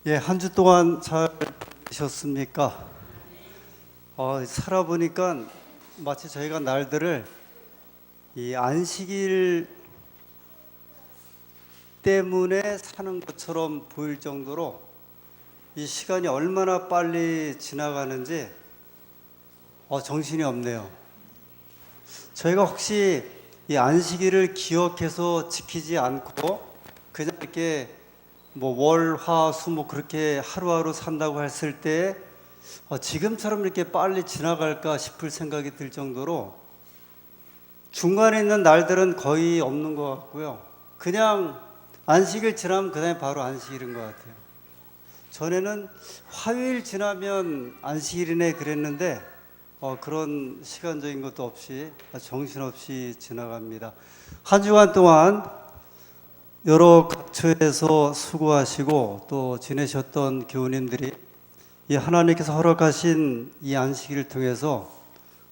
예, 한 주 동안 잘 되셨습니까? 살아보니까 마치 저희가 날들을 이 안식일 때문에 사는 것처럼 보일 정도로 이 시간이 얼마나 빨리 지나가는지 정신이 없네요. 저희가 혹시 이 안식일을 기억해서 지키지 않고 그냥 이렇게 뭐 월, 화, 수 뭐 그렇게 하루하루 산다고 했을 때 지금처럼 이렇게 빨리 지나갈까 싶을 생각이 들 정도로 중간에 있는 날들은 거의 없는 것 같고요. 그냥 안식일 지나면 그다음에 바로 안식일인 것 같아요. 전에는 화요일 지나면 안식일이네 그랬는데 그런 시간적인 것도 없이 정신없이 지나갑니다. 한 주간 동안 여러 각처에서 수고하시고 또 지내셨던 교우님들이 이 하나님께서 허락하신 이 안식일을 통해서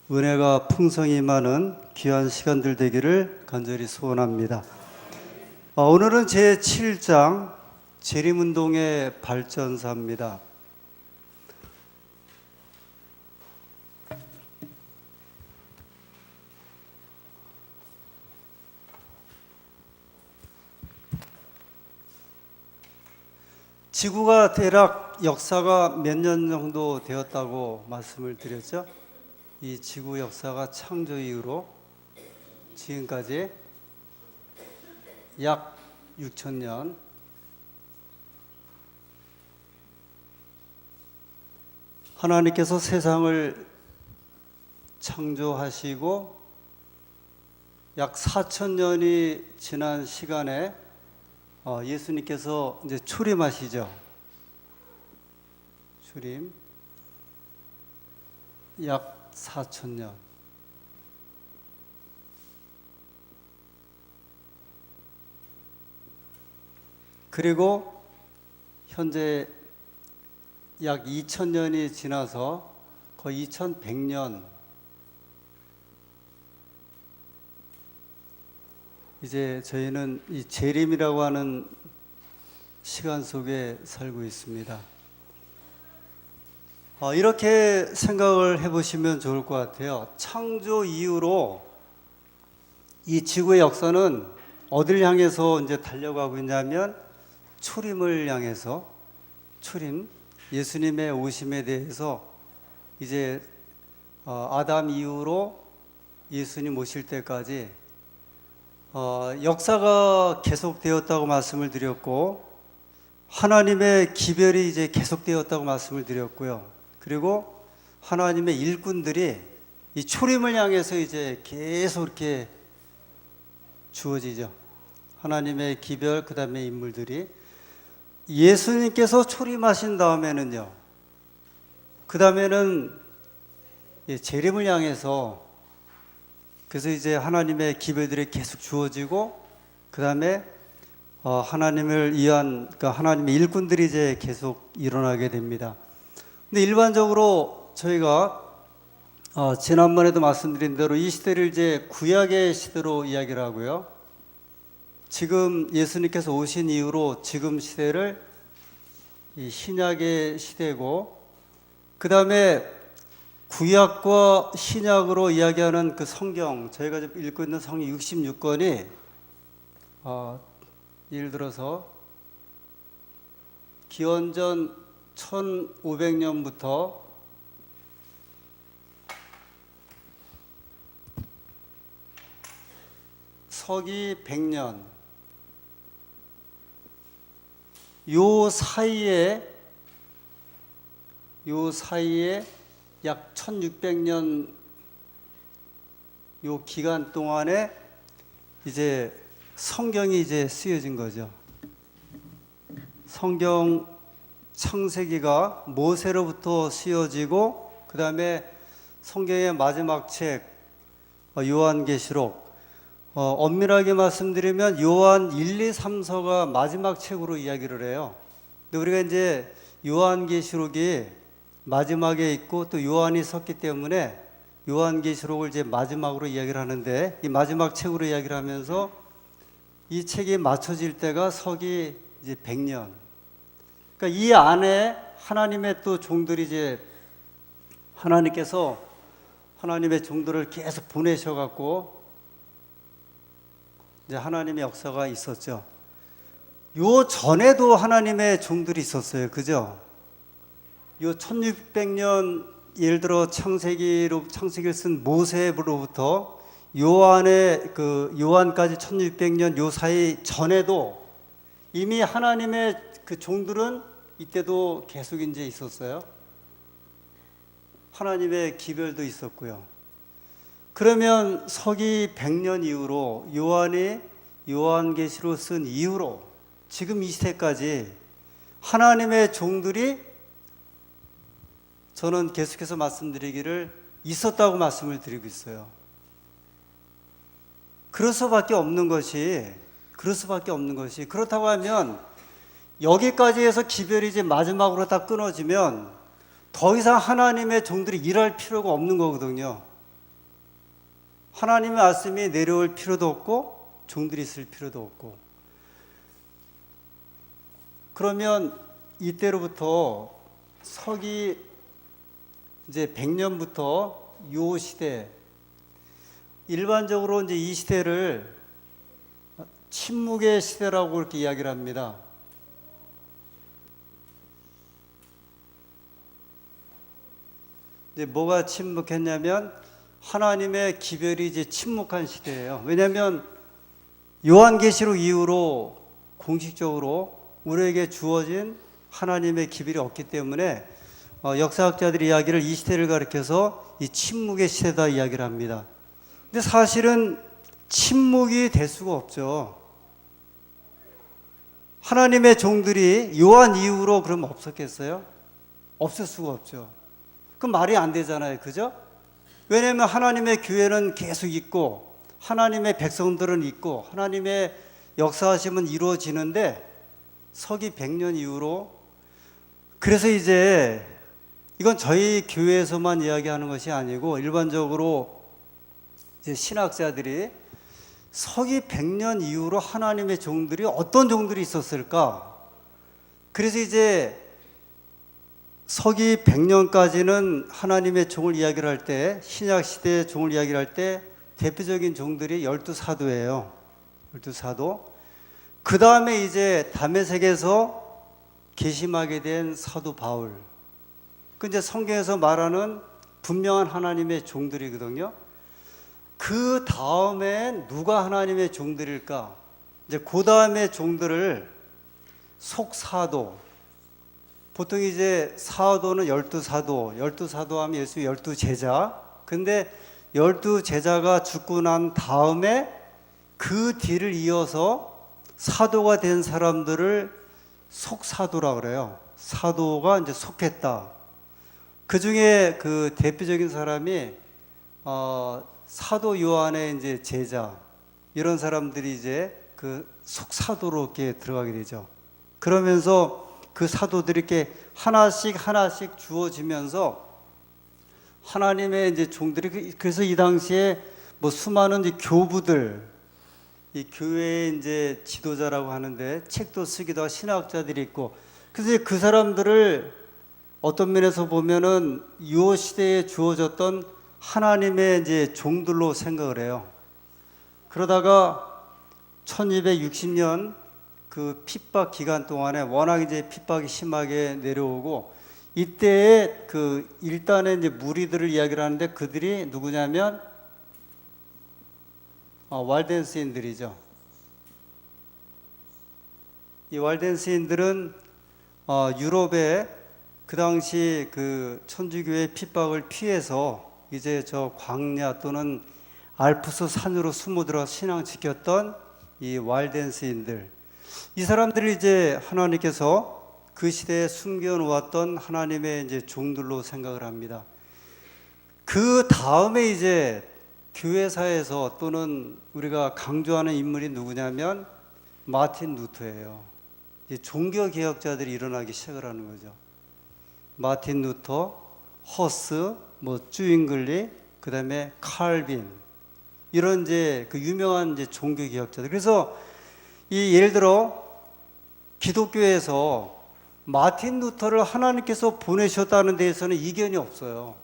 은혜가 풍성히 임하는 귀한 시간들 되기를 간절히 소원합니다. 오늘은 제7장 재림운동의 발전사입니다. 지구가 대략 역사가 몇 년 정도 되었다고 말씀을 드렸죠. 이 지구 역사가 창조 이후로 지금까지 약 6,000년. 하나님께서 세상을 창조하시고 약 4,000년이 지난 시간에 예수님께서 이제 출임하시죠. 출임 약 4,000년. 그리고 현재 약 2,000년이 지나서 거의 2,100년 이제 저희는 이 재림이라고 하는 시간 속에 살고 있습니다. 이렇게 생각을 해보시면 좋을 것 같아요. 창조 이후로 이 지구의 역사는 어딜 향해서 이제 달려가고 있냐면 초림을 향해서, 초림, 예수님의 오심에 대해서 이제 아담 이후로 예수님 오실 때까지 역사가 계속되었다고 말씀을 드렸고 하나님의 기별이 이제 계속되었다고 말씀을 드렸고요. 그리고 하나님의 일꾼들이 이 초림을 향해서 이제 계속 이렇게 주어지죠. 하나님의 기별, 그 다음에 인물들이 예수님께서 초림하신 다음에는요. 그 다음에는 재림을 향해서 그래서 이제 하나님의 기별들이 계속 주어지고 그 다음에 하나님을 위한 그러니까 하나님의 일꾼들이 이제 계속 일어나게 됩니다. 근데 일반적으로 저희가 지난번에도 말씀드린 대로 이 시대를 이제 구약의 시대로 이야기를 하고요. 지금 예수님께서 오신 이후로 지금 시대를 이 신약의 시대고 그 다음에 구약과 신약으로 이야기하는 그 성경, 저희가 읽고 있는 성경 66권이 예를 들어서 기원전 1500년부터 서기 100년 요 사이에 약 1600년 요 기간 동안에 이제 성경이 이제 쓰여진 거죠. 성경 창세기가 모세로부터 쓰여지고 그 다음에 성경의 마지막 책 요한계시록 엄밀하게 말씀드리면 요한 1, 2, 3서가 마지막 책으로 이야기를 해요. 근데 우리가 이제 요한계시록이 마지막에 있고 또 요한이 썼기 때문에 요한계시록을 이제 마지막으로 이야기를 하는데 이 마지막 책으로 이야기를 하면서 이 책이 맞춰질 때가 서기 이제 100년. 그러니까 이 안에 하나님의 또 종들이 이제 하나님께서 하나님의 종들을 계속 보내셔갖고 이제 하나님의 역사가 있었죠. 요 전에도 하나님의 종들이 있었어요. 그죠? 요 1600년 예를 들어 창세기를 쓴 모세로부터 요한의 그 요한까지 1600년 요 사이 전에도 이미 하나님의 그 종들은 이때도 계속 이제 있었어요. 하나님의 기별도 있었고요. 그러면 서기 100년 이후로 요한이 요한계시로 쓴 이후로 지금 이 시대까지 하나님의 종들이 저는 계속해서 말씀드리기를 있었다고 말씀을 드리고 있어요. 그럴 수밖에 없는 것이 그렇다고 하면 여기까지 해서 기별이 이제 마지막으로 다 끊어지면 더 이상 하나님의 종들이 일할 필요가 없는 거거든요. 하나님의 말씀이 내려올 필요도 없고 종들이 있을 필요도 없고. 그러면 이때로부터 서기 이제 100년부터 요 시대, 일반적으로 이제 이 시대를 침묵의 시대라고 그렇게 이야기를 합니다. 이제 뭐가 침묵했냐면 하나님의 기별이 이제 침묵한 시대예요. 왜냐하면 요한계시록 이후로 공식적으로 우리에게 주어진 하나님의 기별이 없기 때문에 역사학자들이 이야기를 이 시대를 가리켜서 이 침묵의 시대다 이야기를 합니다. 근데 사실은 침묵이 될 수가 없죠. 하나님의 종들이 요한 이후로 그럼 없었겠어요? 없을 수가 없죠. 그럼 말이 안 되잖아요. 그죠? 왜냐하면 하나님의 교회는 계속 있고 하나님의 백성들은 있고 하나님의 역사하심은 이루어지는데 서기 100년 이후로 그래서 이제 이건 저희 교회에서만 이야기하는 것이 아니고 일반적으로 이제 신학자들이 서기 100년 이후로 하나님의 종들이 어떤 종들이 있었을까? 그래서 이제 서기 100년까지는 하나님의 종을 이야기를 할 때 신약 시대의 종을 이야기를 할 때 대표적인 종들이 12사도예요. 12사도. 그 다음에 이제 다메섹에서 계심하게 된 사도 바울. 그 이제 성경에서 말하는 분명한 하나님의 종들이거든요. 그 다음에 누가 하나님의 종들일까? 이제 그 다음에 종들을 속사도. 보통 이제 사도는 12사도, 12사도 하면 예수 12제자. 근데 12제자가 죽고 난 다음에 그 뒤를 이어서 사도가 된 사람들을 속사도라 그래요. 사도가 이제 속했다. 그 중에 그 대표적인 사람이 사도 요한의 이제 제자 이런 사람들이 이제 그 속사도로 이렇게 들어가게 되죠. 그러면서 그 사도들이 이렇게 하나씩 주어지면서 하나님의 이제 종들이 그래서 이 당시에 뭐 수많은 이제 교부들 이 교회의 이제 지도자라고 하는데 책도 쓰기도 하고 신학자들이 있고 그래서 그 사람들을 어떤 면에서 보면은 이 시대에 주어졌던 하나님의 이제 종들로 생각을 해요. 그러다가 1260년 그 핍박 기간 동안에 워낙 이제 핍박이 심하게 내려오고 이때에 그 일단의 이제 무리들을 이야기를 하는데 그들이 누구냐면 왈덴스인들이죠. 이 왈덴스인들은 유럽의 그 당시 그 천주교의 핍박을 피해서 이제 저 광야 또는 알프스 산으로 숨어들어 신앙 지켰던 이 왈덴스인들, 이 사람들을 이제 하나님께서 그 시대에 숨겨놓았던 하나님의 이제 종들로 생각을 합니다. 그 다음에 이제 교회사에서 또는 우리가 강조하는 인물이 누구냐면 마틴 루터예요. 종교 개혁자들이 일어나기 시작을 하는 거죠. 마틴 루터, 허스, 뭐 쭈잉글리, 그다음에 칼빈 이런 이제 그 유명한 이제 종교 개혁자들. 그래서 이 예를 들어 기독교에서 마틴 루터를 하나님께서 보내셨다는 데에서는 이견이 없어요.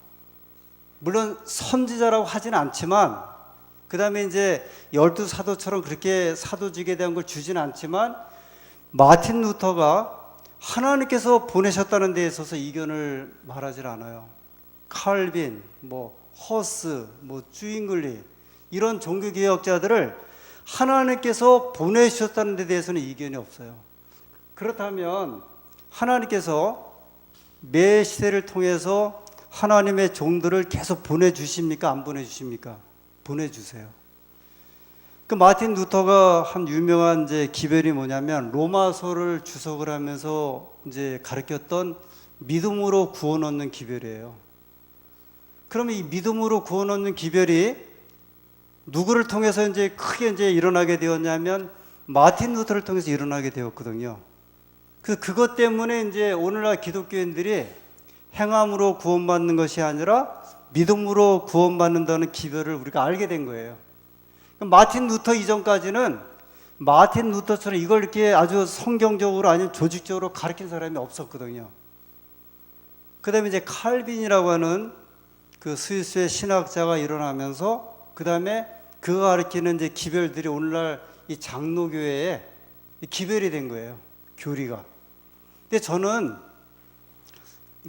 물론 선지자라고 하지는 않지만, 그 다음에 이제 12사도처럼 그렇게 사도직에 대한 걸 주지는 않지만, 마틴 루터가 하나님께서 보내셨다는 데 있어서 이견을 말하지 않아요. 칼빈, 허스, 주잉글리 이런 종교개혁자들을 하나님께서 보내주셨다는 데 대해서는 이견이 없어요. 그렇다면 하나님께서 매 시대를 통해서 하나님의 종들을 계속 보내주십니까? 안 보내주십니까? 보내주세요. 그 마틴 루터가 한 유명한 이제 기별이 뭐냐면 로마서를 주석을 하면서 이제 가르쳤던 믿음으로 구원 얻는 기별이에요. 그러면 이 믿음으로 구원 얻는 기별이 누구를 통해서 이제 크게 이제 일어나게 되었냐면 마틴 루터를 통해서 일어나게 되었거든요. 그것 때문에 이제 오늘날 기독교인들이 행함으로 구원받는 것이 아니라 믿음으로 구원받는다는 기별을 우리가 알게 된 거예요. 마틴 루터 이전까지는 마틴 루터처럼 이걸 이렇게 아주 성경적으로 아니면 조직적으로 가르친 사람이 없었거든요. 그 다음에 이제 칼빈이라고 하는 그 스위스의 신학자가 일어나면서 그 다음에 그가 가르치는 이제 기별들이 오늘날 이 장로교회에 기별이 된 거예요. 교리가. 근데 저는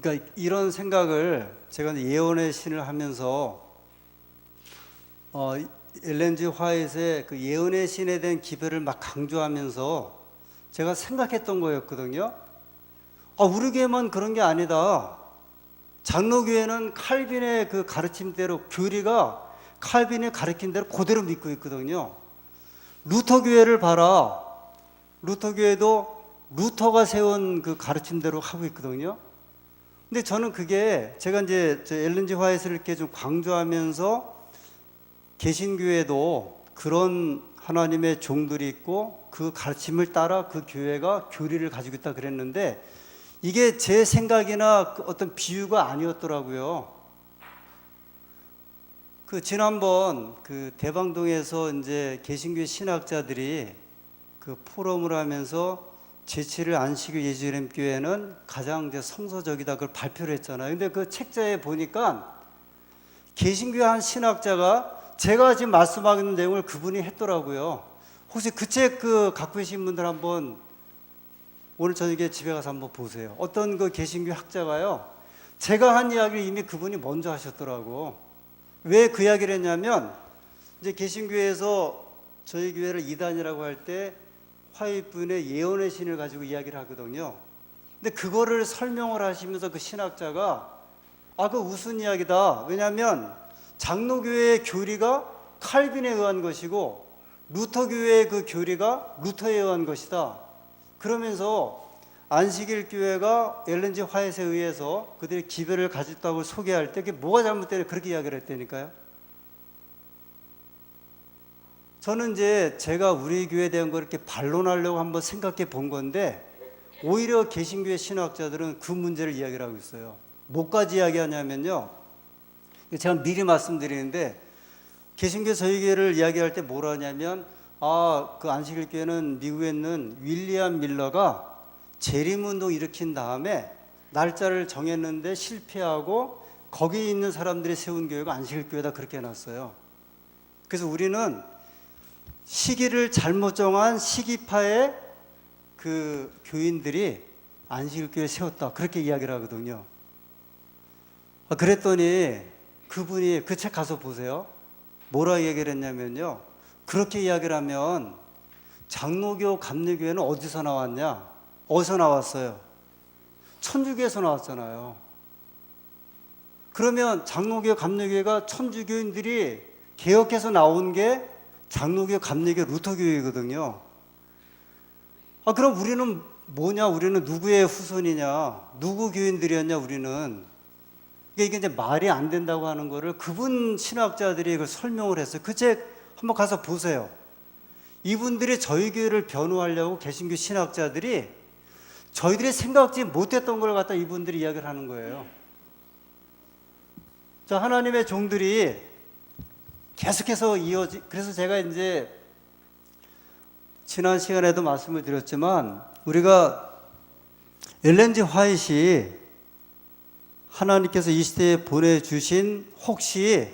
그러니까 이런 생각을 제가 예언의 신을 하면서 엘렌 G 화이트의 그 예언의 신에 대한 기별을 막 강조하면서 제가 생각했던 거였거든요. 우리 교회만 그런 게 아니다. 장로교회는 칼빈의 그 가르침대로 교리가 칼빈이 가르친 대로 그대로 믿고 있거든요. 루터 교회를 봐라. 루터 교회도 루터가 세운 그 가르침대로 하고 있거든요. 근데 저는 그게 제가 이제 엘렌 G 화이트를 이렇게 좀 강조하면서 개신교회도 그런 하나님의 종들이 있고 그 가르침을 따라 그 교회가 교리를 가지고 있다 그랬는데 이게 제 생각이나 어떤 비유가 아니었더라고요. 지난번 대방동에서 이제 개신교회 신학자들이 그 포럼을 하면서 제7일 안식일 예수님 교회는 가장 이제 성서적이다 그걸 발표를 했잖아요. 근데 그 책자에 보니까 개신교회 한 신학자가 제가 지금 말씀하는 내용을 그분이 했더라고요. 혹시 그 책 갖고 계신 분들 한번 오늘 저녁에 집에 가서 한번 보세요. 어떤 그 개신교 학자가요. 제가 한 이야기를 이미 그분이 먼저 하셨더라고. 왜 그 이야기를 했냐면 이제 개신교회에서 저희 교회를 이단이라고 할 때 화이트분의 예언의 신을 가지고 이야기를 하거든요. 근데 그거를 설명을 하시면서 그 신학자가 그 우스운 이야기다. 왜냐하면 장로교회의 교리가 칼빈에 의한 것이고 루터교회의 그 교리가 루터에 의한 것이다. 그러면서 안식일 교회가 엘렌 G 화이트에 의해서 그들이 기별을 가졌다고 소개할 때 그게 뭐가 잘못되냐 그렇게 이야기를 했다니까요. 저는 이제 제가 우리 교회에 대한 걸 이렇게 반론하려고 한번 생각해 본 건데 오히려 개신교회 신학자들은 그 문제를 이야기를 하고 있어요. 뭐까지 이야기하냐면요. 제가 미리 말씀드리는데 개신교 저희 교회를 이야기할 때 뭐라 하냐면 그 안식일 교회는 미국에 있는 윌리엄 밀러가 재림운동 일으킨 다음에 날짜를 정했는데 실패하고 거기 있는 사람들이 세운 교회가 안식일 교회다 그렇게 해놨어요. 그래서 우리는 시기를 잘못 정한 시기파의 그 교인들이 안식일 교회 세웠다 그렇게 이야기를 하거든요. 그랬더니 그분이 그 책 가서 보세요. 뭐라 얘기를 했냐면요. 그렇게 이야기를 하면 장로교, 감리교회는 어디서 나왔냐? 어디서 나왔어요? 천주교에서 나왔잖아요. 그러면 장로교, 감리교회가 천주교인들이 개혁해서 나온 게 장로교, 감리교, 루터교회거든요. 그럼 우리는 뭐냐? 우리는 누구의 후손이냐? 누구 교인들이었냐? 우리는. 이게 이제 말이 안 된다고 하는 거를 그분 신학자들이 그걸 설명을 했어요. 그 책 한번 가서 보세요. 이분들이 저희 교회를 변호하려고 개신교 신학자들이 저희들이 생각지 못했던 걸 갖다 이분들이 이야기를 하는 거예요. 자, 하나님의 종들이 계속해서 그래서 제가 이제 지난 시간에도 말씀을 드렸지만 우리가 엘렌지 화이트이 하나님께서 이 시대에 보내주신 혹시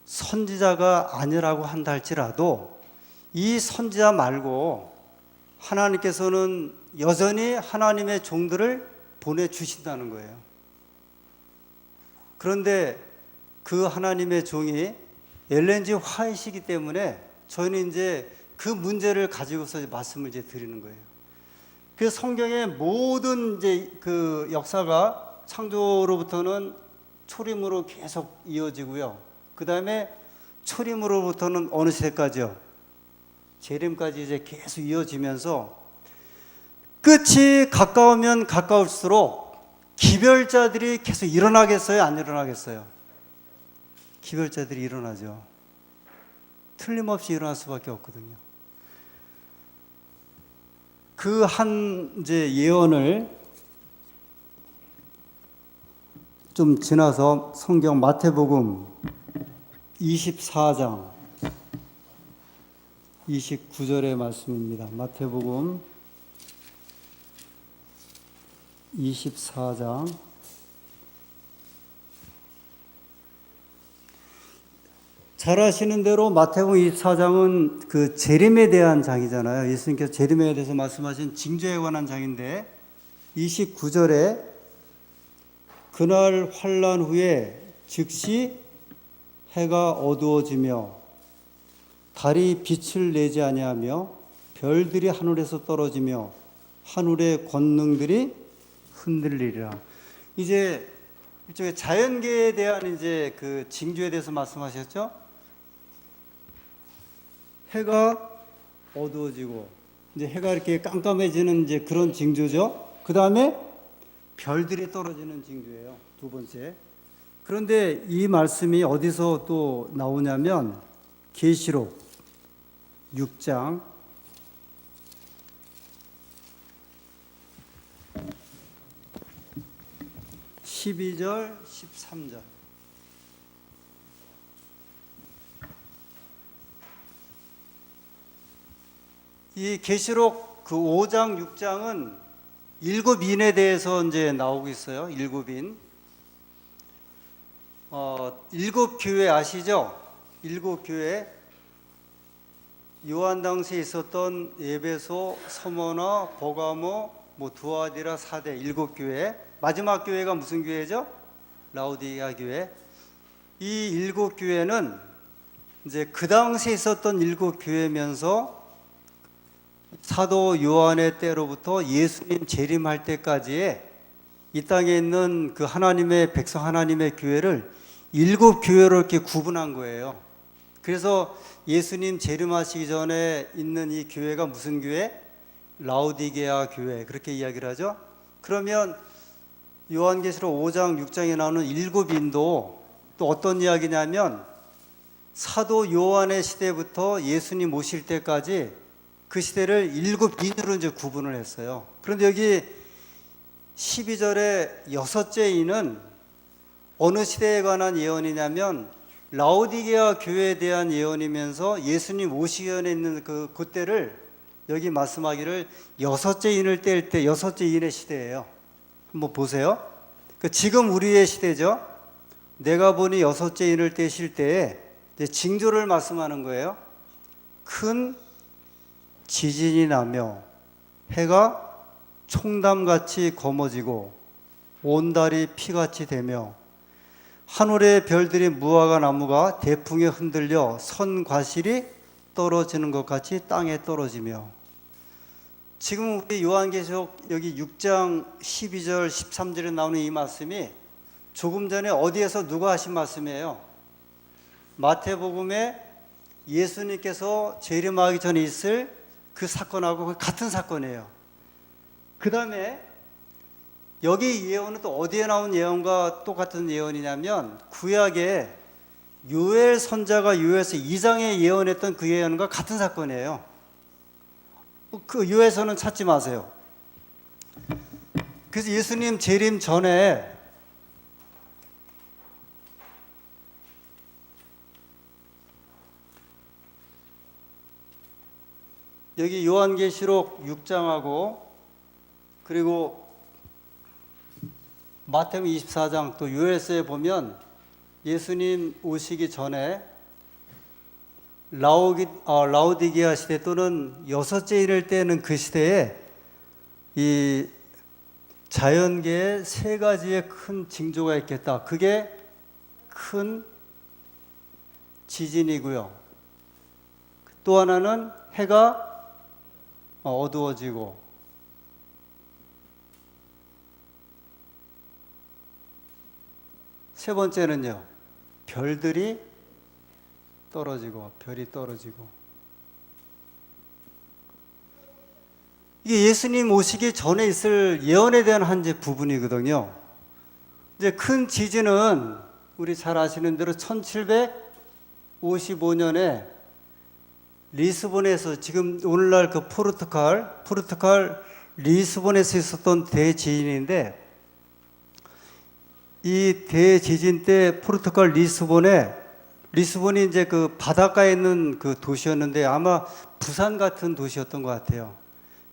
선지자가 아니라고 한다 할지라도 이 선지자 말고 하나님께서는 여전히 하나님의 종들을 보내주신다는 거예요. 그런데 그 하나님의 종이 엘렌지 화이트이기 때문에 저희는 이제 그 문제를 가지고서 말씀을 이제 드리는 거예요. 그래서 성경의 모든 이제 그 역사가 창조로부터는 초림으로 계속 이어지고요. 그 다음에 초림으로부터는 어느 시대까지요? 재림까지 이제 계속 이어지면서 끝이 가까우면 가까울수록 기별자들이 계속 일어나겠어요? 안 일어나겠어요? 기별자들이 일어나죠. 틀림없이 일어날 수밖에 없거든요. 그 한 이제 예언을 좀 지나서 성경 마태복음 24장 29절의 말씀입니다. 마태복음 24장 잘 아시는 대로 마태복음 24장은 그 재림에 대한 장이잖아요. 예수님께서 재림에 대해서 말씀하신 징조에 관한 장인데 29절에 그날 환난 후에 즉시 해가 어두워지며 달이 빛을 내지 아니하며 별들이 하늘에서 떨어지며 하늘의 권능들이 흔들리리라. 이제 일종의 자연계에 대한 이제 그 징조에 대해서 말씀하셨죠. 해가 어두워지고 이제 해가 이렇게 깜깜해지는 이제 그런 징조죠. 그 다음에 별들이 떨어지는 징조예요. 두 번째. 그런데 이 말씀이 어디서 또 나오냐면 계시록 6장 12절 13절 이 계시록 그 5장 6장은 일곱 인에 대해서 이제 나오고 있어요. 일곱 인. 일곱 교회 아시죠? 일곱 교회. 요한 당시에 있었던 에베소, 서머나, 버가모, 두아디라, 사대 일곱 교회. 마지막 교회가 무슨 교회죠? 라오디게아 교회. 이 일곱 교회는 이제 그 당시에 있었던 일곱 교회면서 사도 요한의 때로부터 예수님 재림할 때까지의 이 땅에 있는 그 하나님의 백성 하나님의 교회를 일곱 교회로 이렇게 구분한 거예요. 그래서 예수님 재림하시기 전에 있는 이 교회가 무슨 교회? 라오디게아 교회 그렇게 이야기를 하죠. 그러면 요한계시록 5장 6장에 나오는 일곱 인도 또 어떤 이야기냐면 사도 요한의 시대부터 예수님 오실 때까지 그 시대를 일곱 인으로 이제 구분을 했어요. 그런데 여기 12절에 여섯째 인은 어느 시대에 관한 예언이냐면 라오디게아 교회에 대한 예언이면서 예수님 오시기 전에 있는 그때를 여기 말씀하기를 여섯째 인을 뗄 때 여섯째 인의 시대예요. 한번 보세요. 지금 우리의 시대죠. 내가 보니 여섯째 인을 떼실 때에 징조를 말씀하는 거예요. 큰 지진이 나며 해가 총담같이 검어지고 온 달이 피같이 되며 하늘의 별들이 무화과 나무가 대풍에 흔들려 선 과실이 떨어지는 것 같이 땅에 떨어지며 지금 우리 요한계시록 여기 6장 12절 13절에 나오는 이 말씀이 조금 전에 어디에서 누가 하신 말씀이에요? 마태복음에 예수님께서 재림하기 전에 있을 그 사건하고 같은 사건이에요. 그 다음에 여기 예언은 또 어디에 나온 예언과 똑같은 예언이냐면 구약에 요엘 선자가 요엘서 2장에 예언했던 그 예언과 같은 사건이에요. 그 요엘서는 찾지 마세요. 그래서 예수님 재림 전에 여기 요한계시록 6장하고 그리고 마태복음 24장 또 요엘서에 보면 예수님 오시기 전에 라오디게아 시대 또는 여섯째 이를 때는 그 시대에 이 자연계에 세 가지의 큰 징조가 있겠다. 그게 큰 지진이고요. 또 하나는 해가 어두워지고, 세 번째는요, 별들이 떨어지고, 별이 떨어지고. 이게 예수님 오시기 전에 있을 예언에 대한 한 부분이거든요. 이제 큰 지진은 우리 잘 아시는 대로 1755년에 리스본에서, 지금 오늘날 그 포르투갈 리스본에서 있었던 대지진인데, 이 대지진 때 포르투갈 리스본이 이제 그 바닷가에 있는 그 도시였는데 아마 부산 같은 도시였던 것 같아요.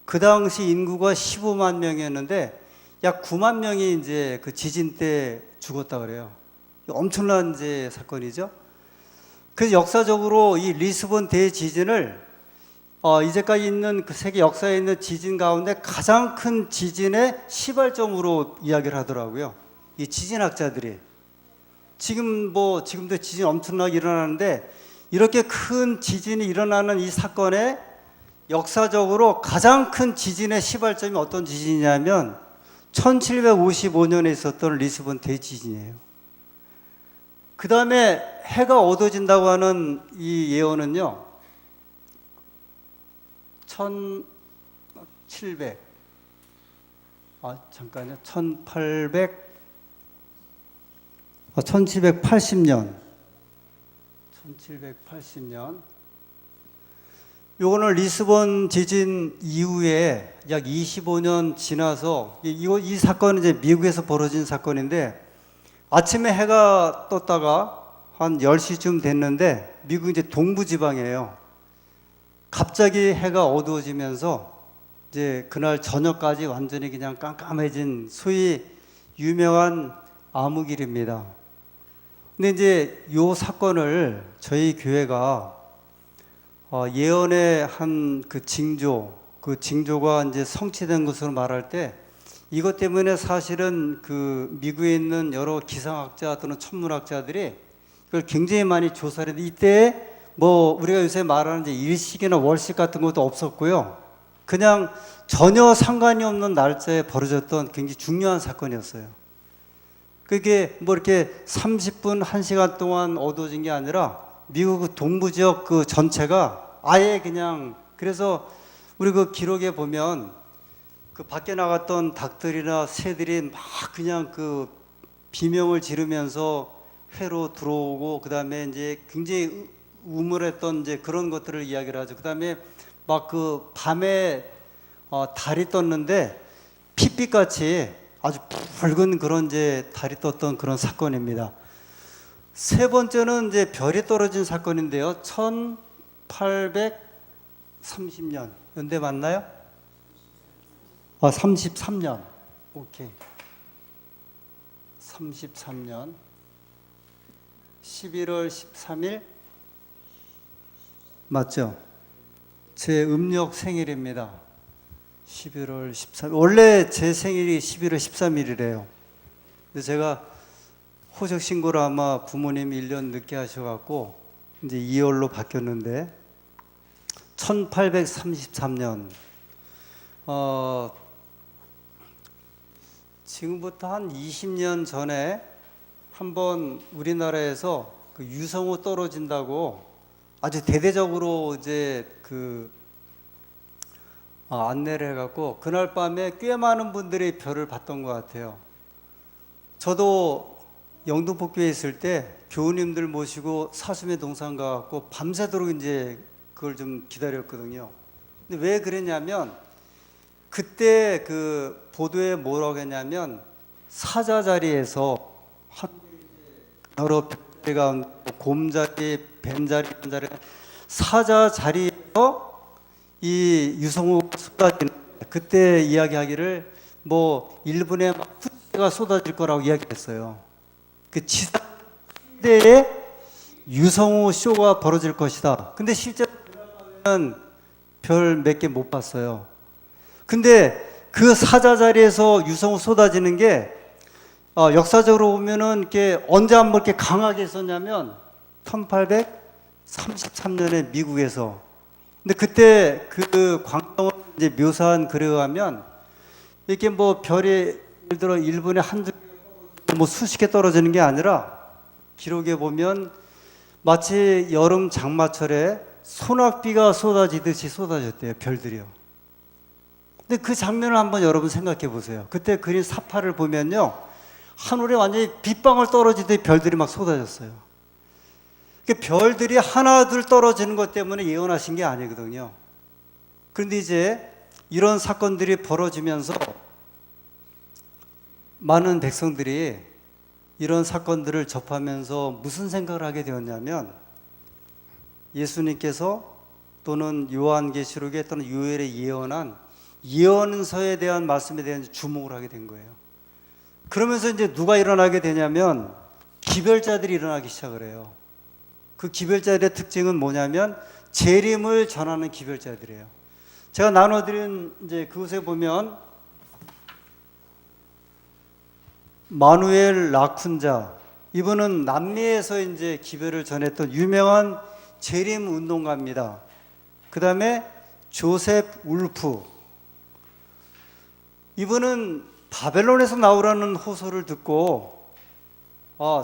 그 당시 인구가 15만 명이었는데 약 9만 명이 이제 그 지진 때 죽었다 그래요. 엄청난 이제 사건이죠. 그래서 역사적으로 이 리스본 대지진을 이제까지 있는 그 세계 역사에 있는 지진 가운데 가장 큰 지진의 시발점으로 이야기를 하더라고요. 이 지진학자들이. 지금도 지진 엄청나게 일어나는데 이렇게 큰 지진이 일어나는 이 사건에 역사적으로 가장 큰 지진의 시발점이 어떤 지진이냐면 1755년에 있었던 리스본 대지진이에요. 그 다음에 해가 어두워진다고 하는 이 예언은요, 1780년. 요거는 리스본 지진 이후에 약 25년 지나서 이 사건은 이제 미국에서 벌어진 사건인데, 아침에 해가 떴다가 한 10시쯤 됐는데 미국 이제 동부 지방이에요. 갑자기 해가 어두워지면서 이제 그날 저녁까지 완전히 그냥 깜깜해진 소위 유명한 암흑일입니다. 근데 이제 요 사건을 저희 교회가 예언의 한 그 징조가 이제 성취된 것으로 말할 때, 이것 때문에 사실은 그 미국에 있는 여러 기상학자 또는 천문학자들이 그걸 굉장히 많이 조사를 했는데, 이때 뭐 우리가 요새 말하는 이제 일식이나 월식 같은 것도 없었고요. 그냥 전혀 상관이 없는 날짜에 벌어졌던 굉장히 중요한 사건이었어요. 그게 뭐 이렇게 30분, 1시간 동안 어두워진 게 아니라 미국 동부 지역 그 전체가 아예 그냥, 그래서 우리 그 기록에 보면 그 밖에 나갔던 닭들이나 새들이 막 그냥 그 비명을 지르면서 회로 들어오고, 그 다음에 이제 굉장히 우물했던 이제 그런 것들을 이야기를 하죠. 그 다음에 막 그 밤에 달이 떴는데 핏빛같이 아주 붉은 그런 이제 달이 떴던 그런 사건입니다. 세 번째는 이제 별이 떨어진 사건인데요. 1830년 연대 맞나요? 33년. 오케이. 33년 11월 13일 맞죠? 제 음력 생일입니다. 11월 13일. 원래 제 생일이 11월 13일이래요. 근데 제가 호적 신고를 아마 부모님이 1년 늦게 하셔갖고 이제 2월로 바뀌었는데, 1833년 지금부터 한 20년 전에 한번 우리나라에서 그 유성우 떨어진다고 아주 대대적으로 이제 그 안내를 해갖고 그날 밤에 꽤 많은 분들이 별을 봤던 것 같아요. 저도 영등포교회에 있을 때 교우님들 모시고 사슴의 동산 가갖고 밤새도록 이제 그걸 좀 기다렸거든요. 근데 왜 그랬냐면, 그때 그 보도에 뭐라고 했냐면, 사자 자리에서 여러 별자리가 곰자리, 뱀자리, 사자 자리에서 이 유성우가 쏟아지는, 그때 이야기하기를 뭐 일본의 가 쏟아질 거라고 이야기했어요. 그 지상대에 유성우 쇼가 벌어질 것이다. 근데 실제로 별 몇 개 못 봤어요. 근데 그 사자 자리에서 유성우 쏟아지는 게 역사적으로 보면은 이렇게 언제 한번 이렇게 강하게 했었냐면 1833년에 미국에서. 근데 그때 그 광경을 이제 묘사한 글에 의하면 이렇게 뭐 별이 예를 들어 일본에 한두 개 뭐 수십 개 떨어지는 게 아니라 기록에 보면 마치 여름 장마철에 소낙비가 쏟아지듯이 쏟아졌대요. 별들이요. 근데 그 장면을 한번 여러분 생각해 보세요. 그때 그린 사파를 보면요, 하늘에 완전히 빗방울 떨어지듯이 별들이 막 쏟아졌어요. 그 별들이 하나 둘 떨어지는 것 때문에 예언하신 게 아니거든요. 그런데 이제 이런 사건들이 벌어지면서 많은 백성들이 이런 사건들을 접하면서 무슨 생각을 하게 되었냐면, 예수님께서 또는 요한계시록에 또는 요엘에 예언한 예언서에 대한 말씀에 대한 주목을 하게 된 거예요. 그러면서 이제 누가 일어나게 되냐면 기별자들이 일어나기 시작을 해요. 그 기별자들의 특징은 뭐냐면 재림을 전하는 기별자들이에요. 제가 나눠드린 이제 그곳에 보면 마누엘 라쿤자, 이분은 남미에서 이제 기별을 전했던 유명한 재림 운동가입니다. 그 다음에 조셉 울프, 이분은 바벨론에서 나오라는 호소를 듣고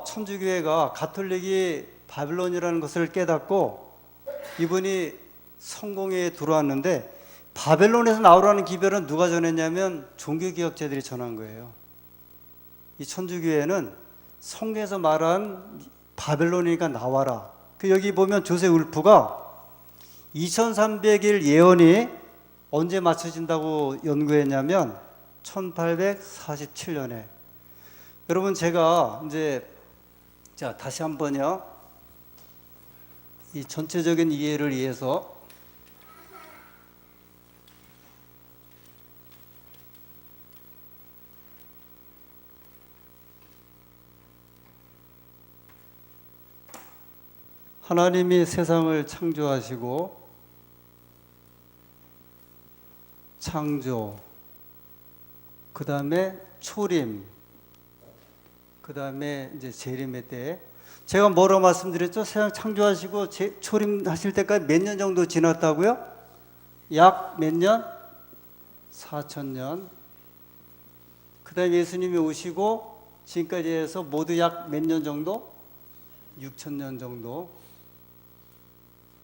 천주교회가 가톨릭이 바벨론이라는 것을 깨닫고 이분이 성공회에 들어왔는데, 바벨론에서 나오라는 기별은 누가 전했냐면 종교개혁자들이 전한 거예요. 이 천주교회는 성경에서 말한 바벨론이니까 나와라. 여기 보면 조세 울프가 2300일 예언이 언제 맞춰진다고 연구했냐면 1847년에. 여러분, 제가 이제 다시 한번요, 이 전체적인 이해를 위해서 하나님이 세상을 창조하시고 창조, 그 다음에 초림, 그 다음에 이제 재림의 때, 제가 뭐라고 말씀드렸죠? 세상 창조하시고 초림하실 때까지 몇 년 정도 지났다고요? 약 몇 년? 4000년. 그 다음에 예수님이 오시고 지금까지 해서 모두 약 몇 년 정도? 6000년 정도.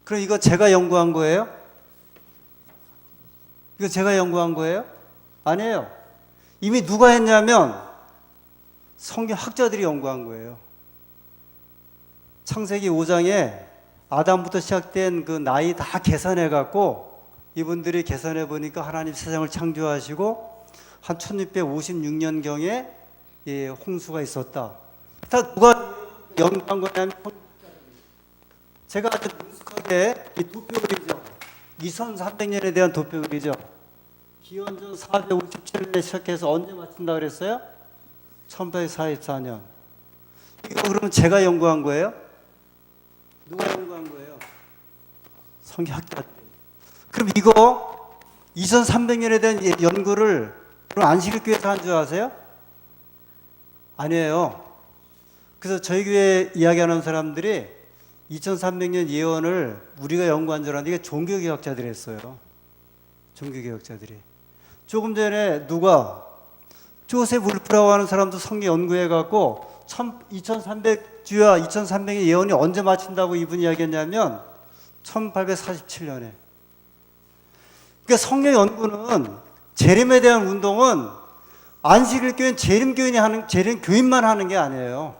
그럼 이거 제가 연구한 거예요? 이거 제가 연구한 거예요? 아니에요. 이미 누가 했냐면 성경 학자들이 연구한 거예요. 창세기 5장에 아담부터 시작된 그 나이 다 계산해 갖고 이분들이 계산해 보니까 하나님 세상을 창조하시고 한 1656년경에 홍수가 있었다. 다 누가 연구한 거냐면, 제가 아주 능숙하게 이 도표 그리죠. 2300년에 대한 도표 그리죠. 기원전 457년에 시작해서 언제 마친다 그랬어요? 1844년. 이거 그러면 제가 연구한 거예요? 누가 연구한 거예요? 성경학자. 그럼 이거 2300년에 대한 연구를 그럼 안식일교회에서 한 줄 아세요? 아니에요. 그래서 저희 교회 이야기하는 사람들이 2300년 예언을 우리가 연구한 줄 알았는데 이게 종교개혁자들이 했어요. 종교개혁자들이. 조금 전에 누가 조셉 울프라고 하는 사람도 성경 연구해갖고 2300주야 2300년 예언이 언제 마친다고 이분이 이야기했냐면 1847년에. 그러니까 성경 연구는, 재림에 대한 운동은 안식일 교회는 재림 교인만 하는 게 아니에요.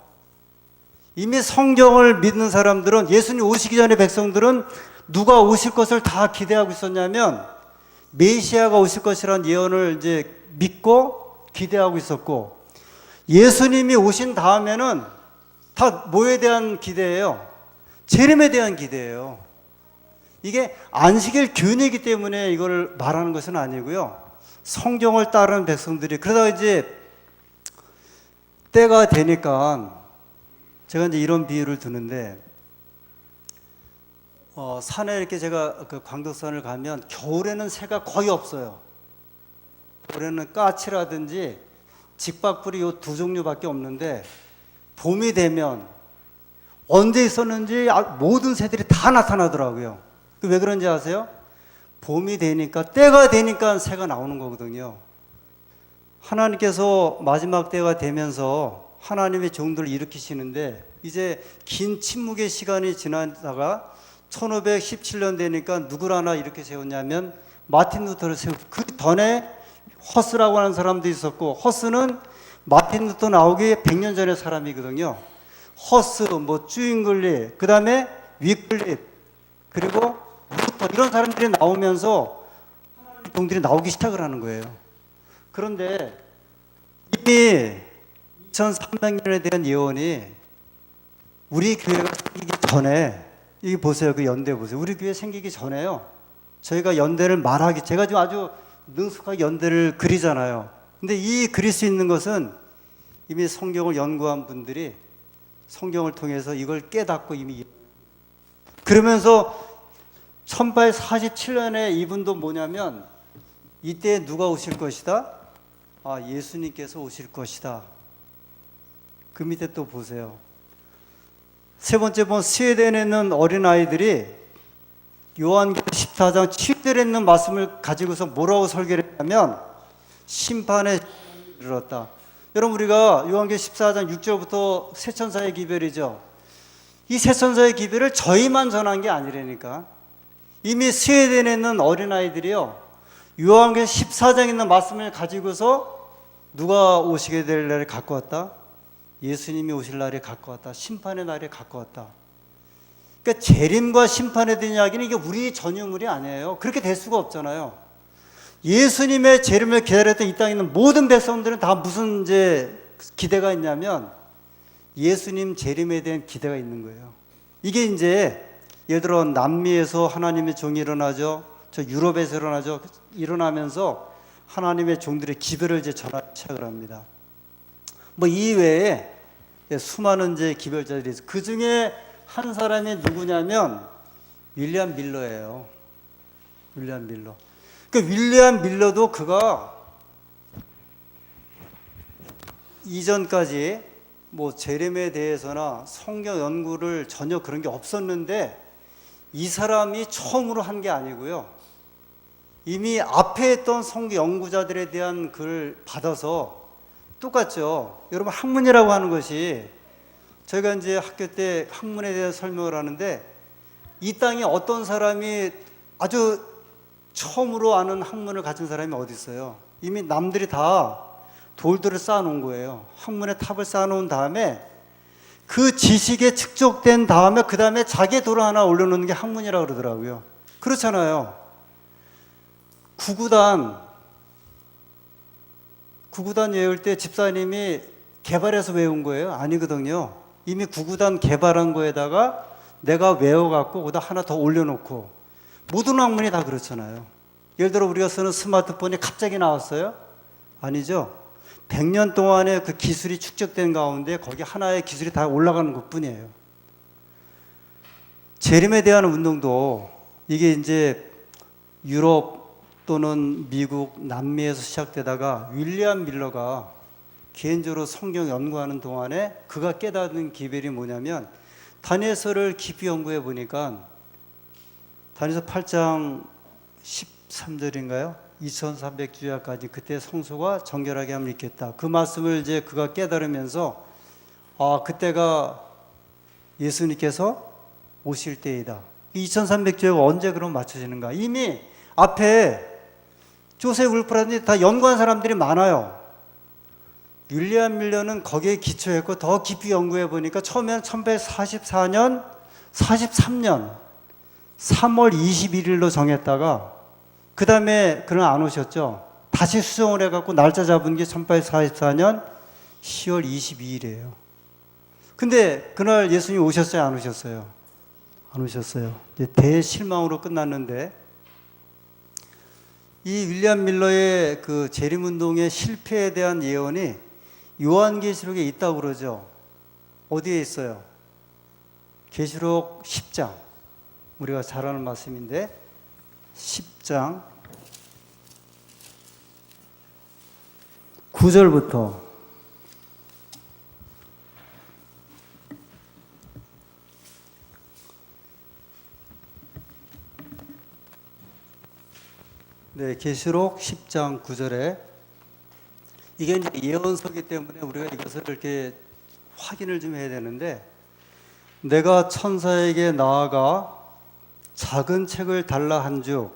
이미 성경을 믿는 사람들은, 예수님 오시기 전에 백성들은 누가 오실 것을 다 기대하고 있었냐면 메시아가 오실 것이라는 예언을 이제 믿고 기대하고 있었고, 예수님이 오신 다음에는 다 뭐에 대한 기대예요? 재림에 대한 기대예요. 이게 안식일 교인이기 때문에 이걸 말하는 것은 아니고요. 성경을 따르는 백성들이. 그러다가 이제 때가 되니까 제가 이제 이런 비유를 두는데 산에 이렇게 제가 그 광덕산을 가면 겨울에는 새가 거의 없어요. 겨울에는 까치라든지 직박풀이 요 두 종류밖에 없는데 봄이 되면 언제 있었는지 모든 새들이 다 나타나더라고요. 왜 그런지 아세요? 봄이 되니까 때가 되니까 새가 나오는 거거든요. 하나님께서 마지막 때가 되면서 하나님의 종들을 일으키시는데 이제 긴 침묵의 시간이 지나다가 1517년 되니까 누구를 하나 이렇게 세웠냐면 마틴 루터를 세우고 그 전에 허스라고 하는 사람도 있었고 허스는 마틴 루터 나오기 100년 전의 사람이거든요. 허스, 뭐 쭈잉글리, 그 다음에 위클립, 그리고 루터 이런 사람들이 나오면서 하나님의 종들이 나오기 시작을 하는 거예요. 그런데 이미 2300년에 대한 예언이 우리 교회가 생기기 전에 이게 보세요. 그 연대 보세요. 우리 교회 생기기 전에요. 저희가 연대를 말하기 제가 지금 아주 능숙하게 연대를 그리잖아요. 근데 이 그릴 수 있는 것은 이미 성경을 연구한 분들이 성경을 통해서 이걸 깨닫고 이미 그러면서 1847년에 이분도 뭐냐면 이때 누가 오실 것이다? 예수님께서 오실 것이다. 그 밑에 또 보세요. 세 번째 본 스웨덴에 있는 어린아이들이 요한계시록 14장 7절에 있는 말씀을 가지고서 뭐라고 설계를 했냐면 심판에 이르렀다. 여러분 우리가 요한계시록 14장 6절부터 세 천사의 기별이죠. 이 세 천사의 기별을 저희만 전한 게 아니라니까. 이미 스웨덴에 있는 어린아이들이요. 요한계시록 14장에 있는 말씀을 가지고서 누가 오시게 될 날을 갖고 왔다? 예수님이 오실 날이 가까웠다. 심판의 날이 가까웠다. 그러니까 재림과 심판에 대한 이야기는 이게 우리 전유물이 아니에요. 그렇게 될 수가 없잖아요. 예수님의 재림을 기다렸던 이 땅에 있는 모든 백성들은 다 무슨 이제 기대가 있냐면 예수님 재림에 대한 기대가 있는 거예요. 이게 이제 예를 들어 남미에서 하나님의 종이 일어나죠. 저 유럽에서 일어나죠. 일어나면서 하나님의 종들의 기별을 이제 전하기 시작을 합니다. 뭐 이외에 수많은 이제 기별자들이 있어요. 그 중에 한 사람이 누구냐면 윌리엄 밀러예요. 윌리엄 밀러. 그 윌리엄 밀러도 그가 이전까지 뭐 재림에 대해서나 성경 연구를 전혀 그런 게 없었는데 이 사람이 처음으로 한 게 아니고요. 이미 앞에 있던 성경 연구자들에 대한 글을 받아서 똑같죠. 여러분 학문이라고 하는 것이 저희가 이제 학교 때 학문에 대한 설명을 하는데 이 땅에 어떤 사람이 아주 처음으로 아는 학문을 가진 사람이 어디 있어요? 이미 남들이 다 돌들을 쌓아놓은 거예요. 학문의 탑을 쌓아놓은 다음에 그 지식에 축적된 다음에 그 다음에 자기 돌을 하나 올려놓는 게 학문이라고 그러더라고요. 그렇잖아요. 구구단 외울 때 집사님이 개발해서 외운 거예요? 아니거든요. 이미 구구단 개발한 거에다가 내가 외워갖고 거기다 하나 더 올려놓고 모든 학문이 다 그렇잖아요. 예를 들어 우리가 쓰는 스마트폰이 갑자기 나왔어요? 아니죠. 100년 동안의 그 기술이 축적된 가운데 거기 하나의 기술이 다 올라가는 것 뿐이에요. 재림에 대한 운동도 이게 이제 유럽 또는 미국, 남미에서 시작되다가 윌리엄 밀러가 개인적으로 성경 연구하는 동안에 그가 깨닫는 기별이 뭐냐면 다니엘서를 깊이 연구해 보니까 다니엘서 8장 13절인가요? 2300주야까지 그때 성소가 정결하게 하면 있겠다. 그 말씀을 이제 그가 깨달으면서 그때가 예수님께서 오실 때이다. 2300주야가 언제 그럼 맞춰지는가? 이미 앞에 조셉 울프라든지 다 연구한 사람들이 많아요. 윌리엄 밀러는 거기에 기초했고 더 깊이 연구해 보니까 처음에는 1844년, 43년 3월 21일로 정했다가 그 다음에 그는 안 오셨죠. 다시 수정을 해갖고 날짜 잡은 게 1844년 10월 22일이에요. 근데 그날 예수님 오셨어요? 안 오셨어요? 안 오셨어요. 대실망으로 끝났는데 이 윌리엄 밀러의 그 재림운동의 실패에 대한 예언이 요한계시록에 있다고 그러죠. 어디에 있어요? 계시록 10장. 우리가 잘 아는 말씀인데 10장 9절부터 네, 계시록 10장 9절에 이게 이제 예언서기 때문에 우리가 이것을 이렇게 확인을 좀 해야 되는데, 내가 천사에게 나아가 작은 책을 달라 한즉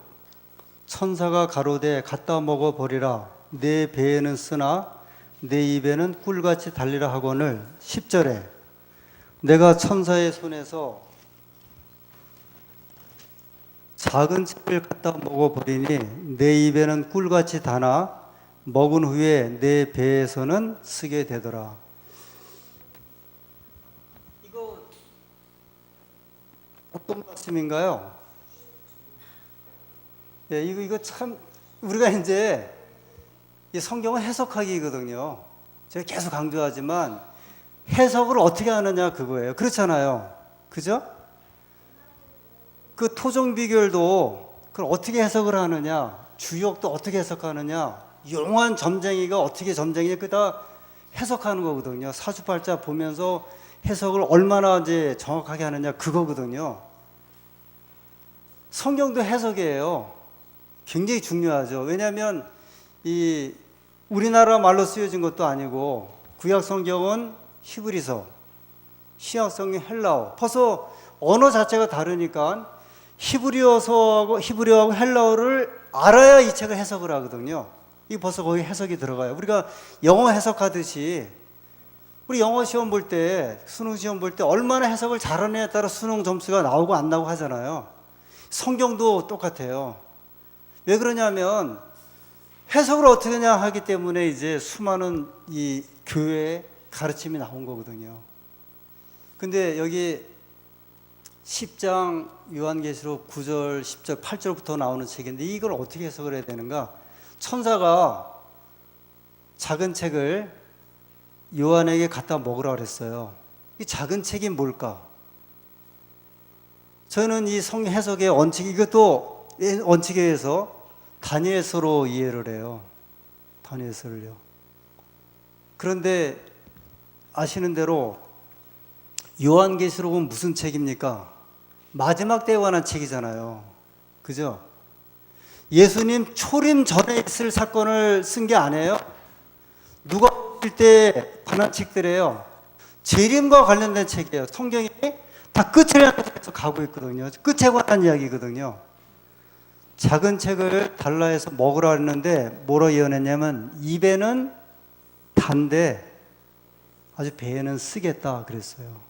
천사가 가로되 갖다 먹어 버리라. 내 배에는 쓰나 내 입에는 꿀같이 달리라 하거늘. 10절에 내가 천사의 손에서 작은 책을 갖다 먹어 버리니 내 입에는 꿀같이 다나 먹은 후에 내 배에서는 쓰게 되더라. 이거 어떤 말씀인가요? 예, 이거 참 우리가 이제 이 성경은 해석하기거든요. 제가 계속 강조하지만 해석을 어떻게 하느냐 그거예요. 그렇잖아요. 그죠? 그 토종 비결도 그걸 어떻게 해석을 하느냐, 주역도 어떻게 해석하느냐, 용한 점쟁이가 어떻게 점쟁이냐, 그 다 해석하는 거거든요. 사주팔자 보면서 해석을 얼마나 이제 정확하게 하느냐 그거거든요. 성경도 해석이에요. 굉장히 중요하죠. 왜냐하면 이 우리나라 말로 쓰여진 것도 아니고 구약 성경은 히브리서, 신약 성경 헬라어. 벌써 언어 자체가 다르니까 히브리어하고 헬라어를 알아야 이 책을 해석을 하거든요. 이 벌써 거기 해석이 들어가요. 우리가 영어 해석하듯이 우리 영어 시험 볼 때, 수능 시험 볼 때 얼마나 해석을 잘하느냐에 따라 수능 점수가 나오고 안 나오고 하잖아요. 성경도 똑같아요. 왜 그러냐면 해석을 어떻게 하냐 하기 때문에 이제 수많은 이 교회의 가르침이 나온 거거든요. 근데 여기 10장 요한계시록 9절, 10절, 8절부터 나오는 책인데 이걸 어떻게 해석을 해야 되는가? 천사가 작은 책을 요한에게 갖다 먹으라 그랬어요. 이 작은 책이 뭘까? 저는 이 성경 해석의 원칙, 이것도 원칙에 의해서 다니엘서로 이해를 해요. 다니엘서를요. 그런데 아시는 대로 요한계시록은 무슨 책입니까? 마지막 때에 관한 책이잖아요. 그죠? 예수님 초림 전에 있을 사건을 쓴 게 아니에요. 누가 올 때 관한 책들이에요. 재림과 관련된 책이에요. 성경이 다 끝을 향해서 가고 있거든요. 끝에 관한 이야기거든요. 작은 책을 달라 해서 먹으라 했는데 뭐라 예언했냐면 입에는 단데 아주 배에는 쓰겠다 그랬어요.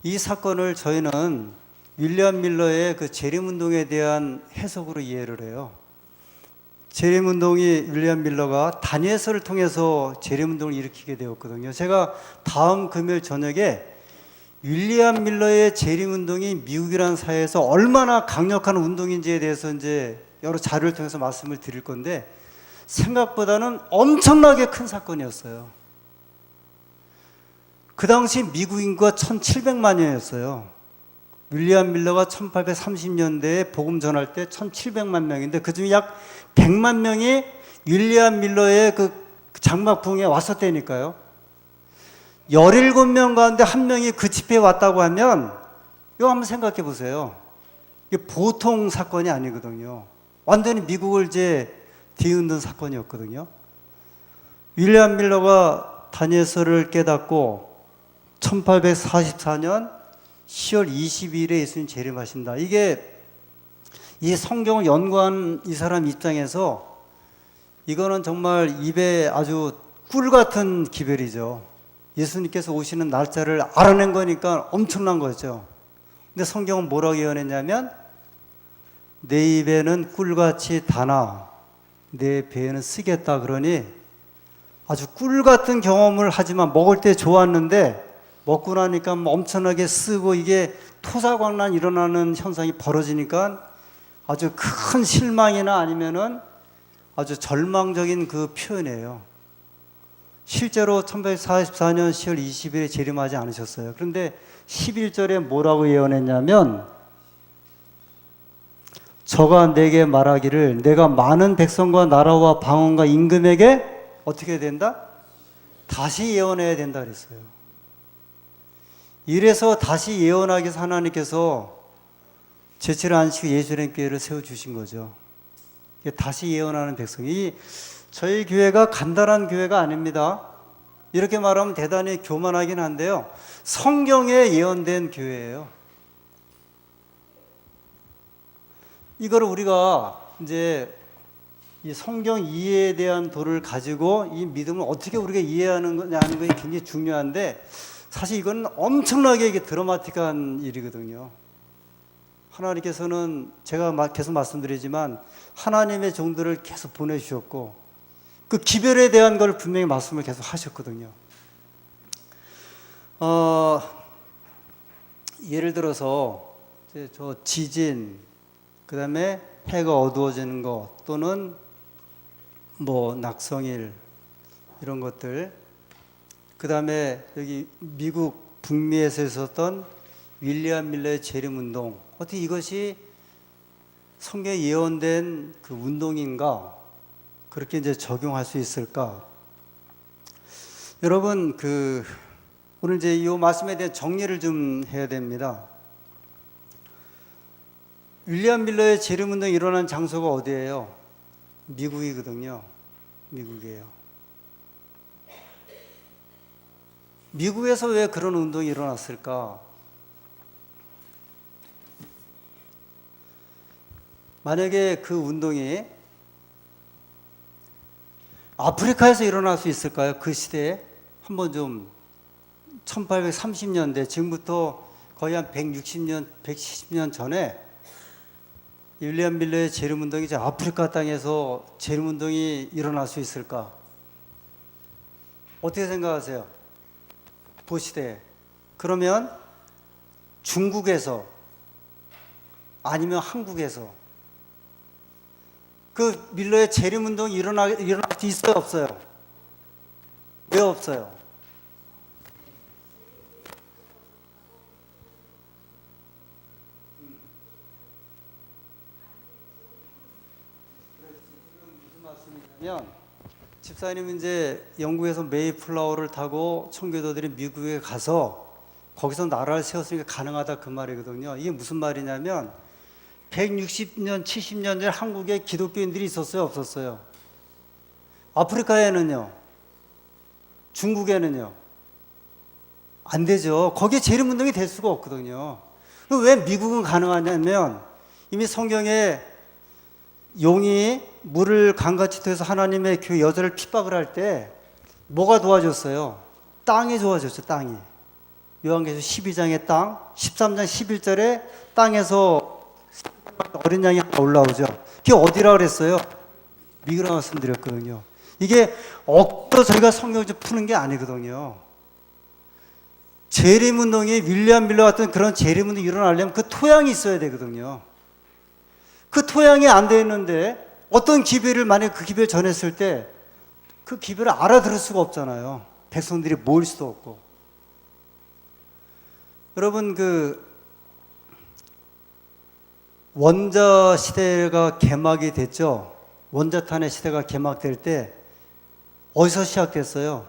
이 사건을 저희는 윌리엄 밀러의 그 재림운동에 대한 해석으로 이해를 해요. 재림운동이 윌리엄 밀러가 다니엘서를 통해서 재림운동을 일으키게 되었거든요. 제가 다음 금요일 저녁에 윌리엄 밀러의 재림운동이 미국이라는 사회에서 얼마나 강력한 운동인지에 대해서 이제 여러 자료를 통해서 말씀을 드릴 건데 생각보다는 엄청나게 큰 사건이었어요. 그 당시 미국 인구가 1700만이었어요. 윌리엄 밀러가 1830년대에 복음 전할 때 1700만 명인데 그중에 약 100만 명이 윌리엄 밀러의 그 장막풍에 왔었다니까요. 17명 가운데 한 명이 그 집회에 왔다고 하면 이거 한번 생각해 보세요. 이게 보통 사건이 아니거든요. 완전히 미국을 이제 뒤흔든 사건이었거든요. 윌리엄 밀러가 다니엘서를 깨닫고 1844년 10월 22일에 예수님 재림하신다. 이게 이 성경을 연구한 이 사람 입장에서 이거는 정말 입에 아주 꿀 같은 기별이죠. 예수님께서 오시는 날짜를 알아낸 거니까 엄청난 거죠. 근데 성경은 뭐라고 예언했냐면 내 입에는 꿀같이 다나 내 배에는 쓰겠다 그러니 아주 꿀 같은 경험을 하지만 먹을 때 좋았는데 먹고 나니까 엄청나게 쓰고 이게 토사광난 일어나는 현상이 벌어지니까 아주 큰 실망이나 아니면은 아주 절망적인 그 표현이에요. 실제로 1144년 10월 20일에 재림하지 않으셨어요. 그런데 11절에 뭐라고 예언했냐면 저가 내게 말하기를 내가 많은 백성과 나라와 방언과 임금에게 어떻게 된다? 다시 예언해야 된다 그랬어요. 이래서 다시 예언하기 위해서 하나님께서 제7일 안식 예수님 교회를 세워주신 거죠. 다시 예언하는 백성이 저희 교회가 간단한 교회가 아닙니다. 이렇게 말하면 대단히 교만하긴 한데요. 성경에 예언된 교회예요. 이거를 우리가 이제 이 성경 이해에 대한 도를 가지고 이 믿음을 어떻게 우리가 이해하는 거냐 하는 것이 굉장히 중요한데 사실 이건 엄청나게 이게 드라마틱한 일이거든요. 하나님께서는 제가 계속 말씀드리지만 하나님의 종들을 계속 보내주셨고 그 기별에 대한 걸 분명히 말씀을 계속 하셨거든요. 예를 들어서 저 지진, 그 다음에 해가 어두워지는 것 또는 뭐 낙성일 이런 것들, 그 다음에 여기 미국 북미에서 있었던 윌리엄 밀러의 재림운동, 어떻게 이것이 성경에 예언된 그 운동인가 그렇게 이제 적용할 수 있을까? 여러분 오늘 이제 이 말씀에 대한 정리를 좀 해야 됩니다. 윌리엄 밀러의 재림운동이 일어난 장소가 어디예요? 미국이거든요. 미국이에요. 미국에서 왜 그런 운동이 일어났을까? 만약에 그 운동이 아프리카에서 일어날 수 있을까요? 그 시대에 한번 좀 1830년대 지금부터 거의 한 160년, 170년 전에 윌리엄 밀러의 재림운동이 이제 아프리카 땅에서 재림운동이 일어날 수 있을까? 어떻게 생각하세요? 그 시대에. 그러면 중국에서 아니면 한국에서 그 밀러의 재림운동이 일어날 수 있어요? 없어요? 왜 없어요? 무슨 말씀이냐면 집사님은 이제 영국에서 메이플라워를 타고 청교도들이 미국에 가서 거기서 나라를 세웠으니까 가능하다 그 말이거든요. 이게 무슨 말이냐면 160년, 70년 전 한국에 기독교인들이 있었어요? 없었어요? 아프리카에는요? 중국에는요? 안 되죠. 거기에 재림운동이 될 수가 없거든요. 왜 미국은 가능하냐면 이미 성경에 용이 물을 강같이 토해서 하나님의 교회 여자를 핍박을 할 때 뭐가 도와줬어요? 땅이 도와줬죠. 땅이. 요한계시록 12장의 땅, 13장 11절에 땅에서 어린 양이 올라오죠. 그게 어디라고 그랬어요? 미국이라고 말씀드렸거든요. 이게 억지로 저희가 성경을 좀 푸는 게 아니거든요. 재림운동이 윌리엄 밀러 같은 그런 재림운동이 일어나려면 그 토양이 있어야 되거든요. 그 토양이 안 돼 있는데 어떤 기별을 만약에 그 기별을 전했을 때 그 기별을 알아들을 수가 없잖아요. 백성들이 모일 수도 없고. 여러분 원자 시대가 개막이 됐죠. 원자탄의 시대가 개막될 때 어디서 시작됐어요?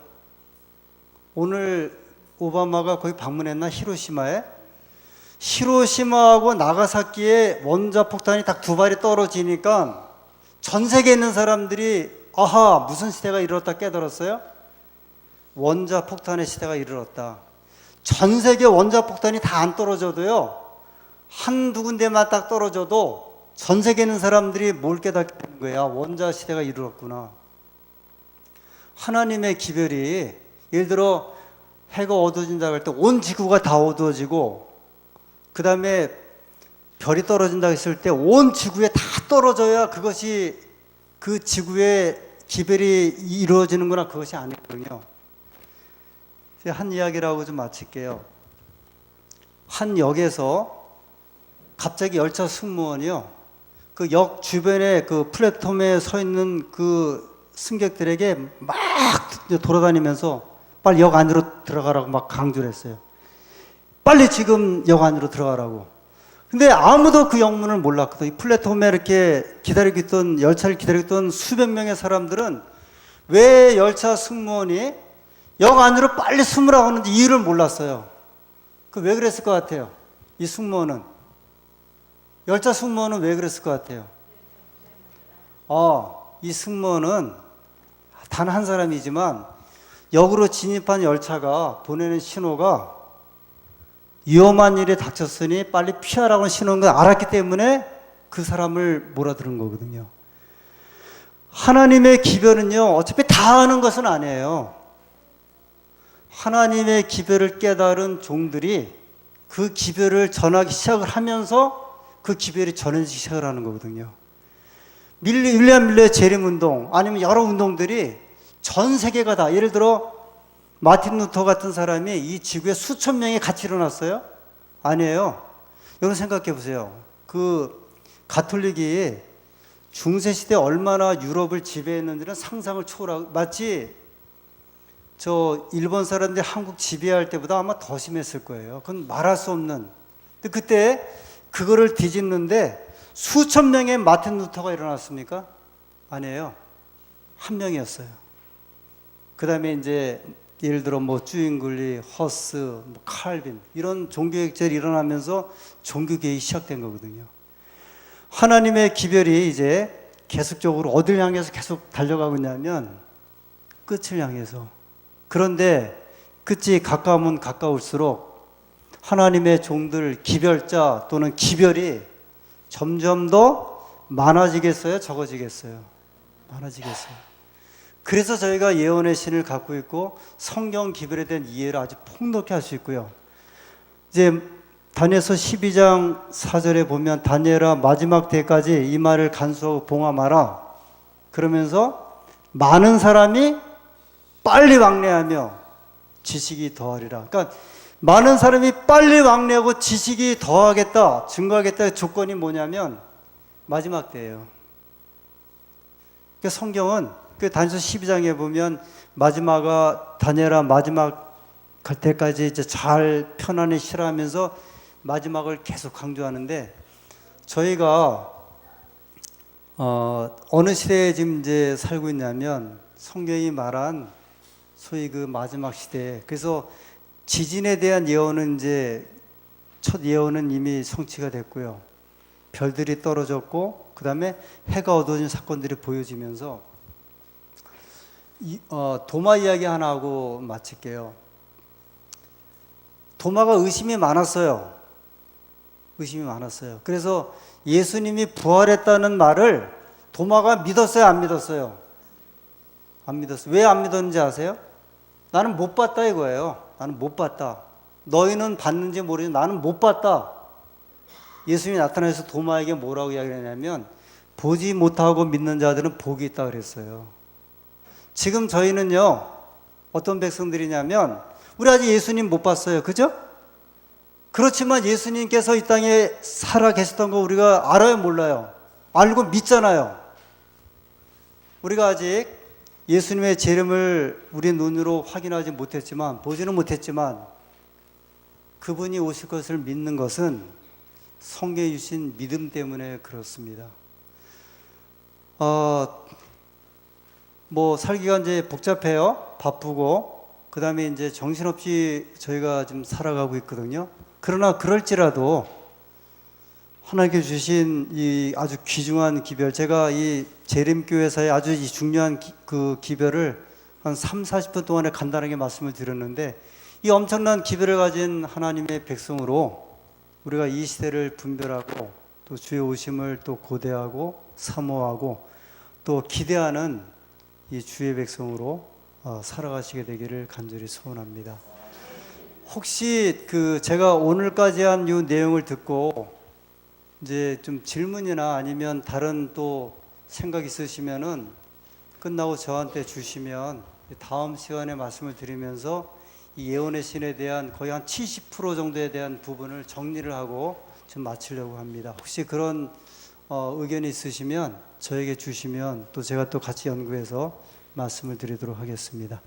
오늘 오바마가 거기 방문했나? 히로시마에? 히로시마하고 나가사키에 원자폭탄이 딱 두 발이 떨어지니까 전 세계에 있는 사람들이 아하, 무슨 시대가 이르렀다 깨달았어요? 원자폭탄의 시대가 이르렀다. 전 세계 원자폭탄이 다 안 떨어져도요, 한두 군데만 딱 떨어져도 전 세계에 있는 사람들이 뭘 깨닫게 되는 거야? 원자 시대가 이르렀구나. 하나님의 기별이 예를 들어 해가 어두워진다고 할 때 온 지구가 다 어두워지고 그 다음에 별이 떨어진다고 했을 때 온 지구에 다 떨어져야 그것이 그 지구의 기별이 이루어지는구나. 그것이 아니거든요. 한 이야기를 하고 좀 마칠게요. 한 역에서 갑자기 열차 승무원이요, 그 역 주변에 그 플랫폼에 서 있는 그 승객들에게 막 돌아다니면서 빨리 역 안으로 들어가라고 막 강조를 했어요. 빨리 지금 역 안으로 들어가라고. 근데 아무도 그 영문을 몰랐거든. 이 플랫폼에 이렇게 기다리고 있던, 열차를 기다리고 있던 수백 명의 사람들은 왜 열차 승무원이 역 안으로 빨리 숨으라고 하는지 이유를 몰랐어요. 그 왜 그랬을 것 같아요? 이 승무원은. 열차 승무원은 왜 그랬을 것 같아요? 이 승무원은 단 한 사람이지만 역으로 진입한 열차가 보내는 신호가 위험한 일에 닥쳤으니 빨리 피하라고 신호인 걸 알았기 때문에 그 사람을 몰아들은 거거든요. 하나님의 기별은요, 어차피 다 아는 것은 아니에요. 하나님의 기별을 깨달은 종들이 그 기별을 전하기 시작을 하면서 그 기별이 전해지기 시작을 하는 거거든요. 윌리엄 밀러의 재림운동, 아니면 여러 운동들이 전 세계가 다, 예를 들어 마틴 루터 같은 사람이 이 지구에 수천 명이 같이 일어났어요? 아니에요. 여러분 생각해 보세요. 그 가톨릭이 중세시대 얼마나 유럽을 지배했는지는 상상을 초월하고, 마치 저 일본 사람들이 한국 지배할 때보다 아마 더 심했을 거예요. 그건 말할 수 없는. 근데 그때 그거를 뒤집는데 수천 명의 마틴 루터가 일어났습니까? 아니에요. 한 명이었어요. 그 다음에 이제 예를 들어 뭐 주인글리, 허스, 뭐 칼빈 이런 종교개혁자들이 일어나면서 종교개혁이 시작된 거거든요. 하나님의 기별이 이제 계속적으로 어딜 향해서 계속 달려가고 있냐면 끝을 향해서. 그런데 끝이 가까우면 가까울수록 하나님의 종들, 기별자 또는 기별이 점점 더 많아지겠어요? 적어지겠어요? 많아지겠어요. 그래서 저희가 예언의 신을 갖고 있고 성경 기별에 대한 이해를 아주 폭넓게 할 수 있고요. 이제 다니엘서 12장 4절에 보면 다니엘아 마지막 때까지 이 말을 간수하고 봉함하라. 그러면서 많은 사람이 빨리 왕래하며 지식이 더하리라. 그러니까 많은 사람이 빨리 왕래하고 지식이 더하겠다, 증거하겠다의 조건이 뭐냐면 마지막 때예요. 그러니까 성경은 그 다니엘서 12장에 보면 마지막아 다니엘아 마지막 갈 때까지 이제 잘 편안히 쉬라면서 마지막을 계속 강조하는데 저희가 어느 시대에 지금 이제 살고 있냐면 성경이 말한 소위 그 마지막 시대. 그래서 지진에 대한 예언은 이제 첫 예언은 이미 성취가 됐고요. 별들이 떨어졌고 그 다음에 해가 어두워진 사건들이 보여지면서 도마 이야기 하나 하고 마칠게요. 도마가 의심이 많았어요. 의심이 많았어요. 그래서 예수님이 부활했다는 말을 도마가 믿었어요? 안 믿었어요? 안 믿었어요. 왜 안 믿었는지 아세요? 나는 못 봤다 이거예요. 나는 못 봤다. 너희는 봤는지 모르지만 나는 못 봤다. 예수님이 나타나서 도마에게 뭐라고 이야기했냐면 보지 못하고 믿는 자들은 복이 있다 그랬어요. 지금 저희는요 어떤 백성들이냐면 우리 아직 예수님 못 봤어요. 그죠? 그렇지만 예수님께서 이 땅에 살아 계셨던 거 우리가 알아요 몰라요? 알고 믿잖아요. 우리가 아직 예수님의 재림을 우리 눈으로 확인하지 못했지만 보지는 못했지만 그분이 오실 것을 믿는 것은 성경에 주신 믿음 때문에 그렇습니다. 뭐 살기가 이제 복잡해요. 바쁘고 그 다음에 이제 정신없이 저희가 지금 살아가고 있거든요. 그러나 그럴지라도 하나님께 주신 이 아주 귀중한 기별, 제가 이 재림교회사의 아주 이 중요한 그 기별을 한 3, 40분 동안에 간단하게 말씀을 드렸는데 이 엄청난 기별을 가진 하나님의 백성으로 우리가 이 시대를 분별하고 또 주의 오심을 또 고대하고 사모하고 또 기대하는 이 주의 백성으로 살아가시게 되기를 간절히 소원합니다. 혹시 그 제가 오늘까지 한 이 내용을 듣고 이제 좀 질문이나 아니면 다른 또 생각 있으시면은 끝나고 저한테 주시면 다음 시간에 말씀을 드리면서 이 예언의 신에 대한 거의 한 70% 정도에 대한 부분을 정리를 하고 좀 마치려고 합니다. 혹시 그런 의견이 있으시면 저에게 주시면 또 제가 또 같이 연구해서 말씀을 드리도록 하겠습니다.